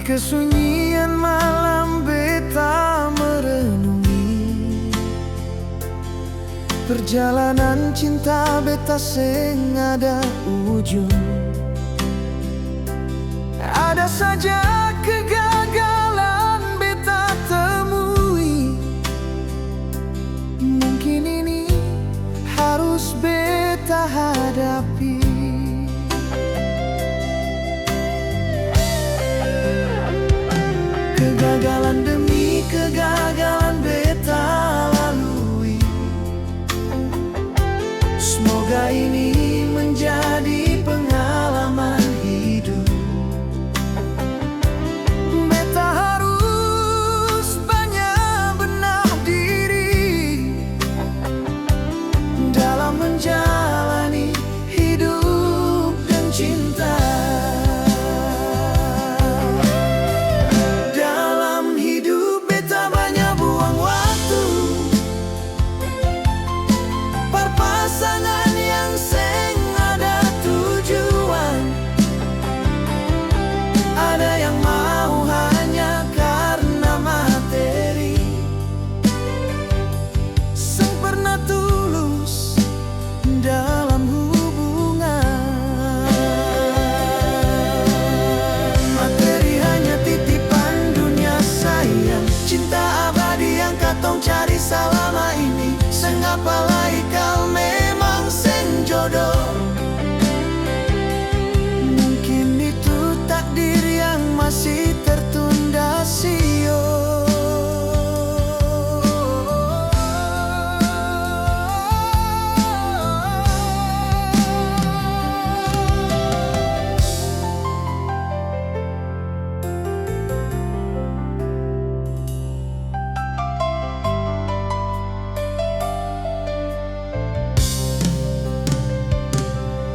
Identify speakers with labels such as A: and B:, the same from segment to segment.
A: kesunyian malam beta merenungi perjalanan cinta beta seng ada ujung. Ada saja kegagalan beta temui, mungkin ini harus beta hadapi. Kegagalan demi kegagalan beta lalui, semoga ini menjadi pengalaman hidup. Beta harus banyak benah diri dalam menjalani hidup dan cinta. Pasangan yang seng ada tujuan, ada yang mau hanya karena materi, seng pernah tulus dalam hubungan. Materi hanya titipan dunia sayang, cinta abadi yang katong cari selama ini. Seng apalagi kau memang seng jodoh, mungkin itu takdir yang masih tertunda sio.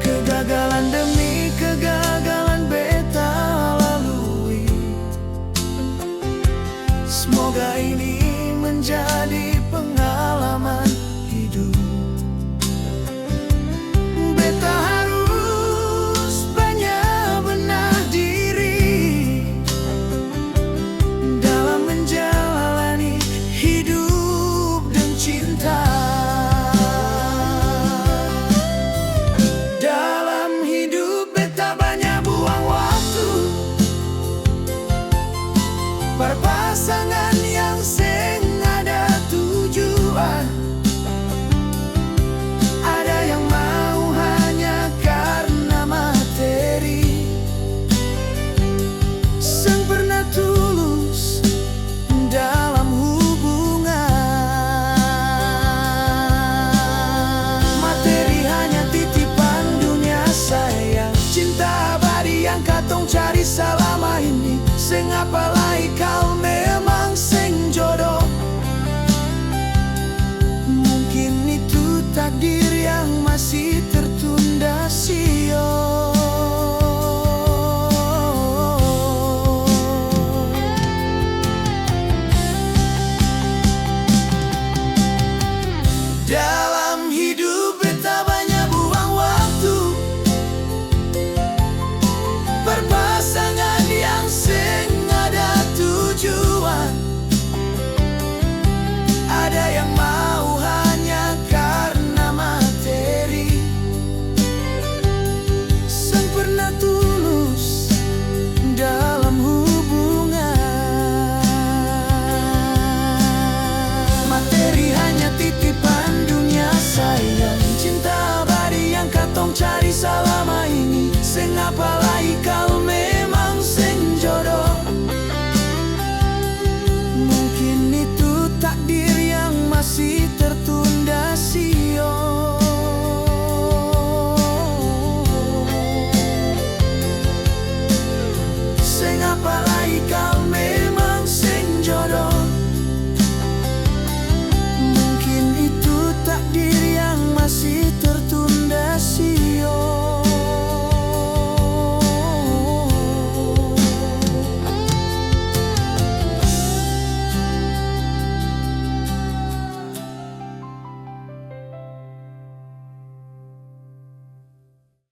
A: Kegagalan demi kegagalan beta lalui, semoga ini menjadi pengalaman hidup. Beta harus banyak benah diri dalam menjalani hidup dan cinta. Pasangan yang seng ada tujuan, ada yang mau hanya karena materi, seng pernah tulus dalam hubungan. Materi hanya titipan dunia sayang, cinta abadi yang katong cari selama ini. Seng apalagi kau memang seng jodoh, mungkin itu takdir yang masih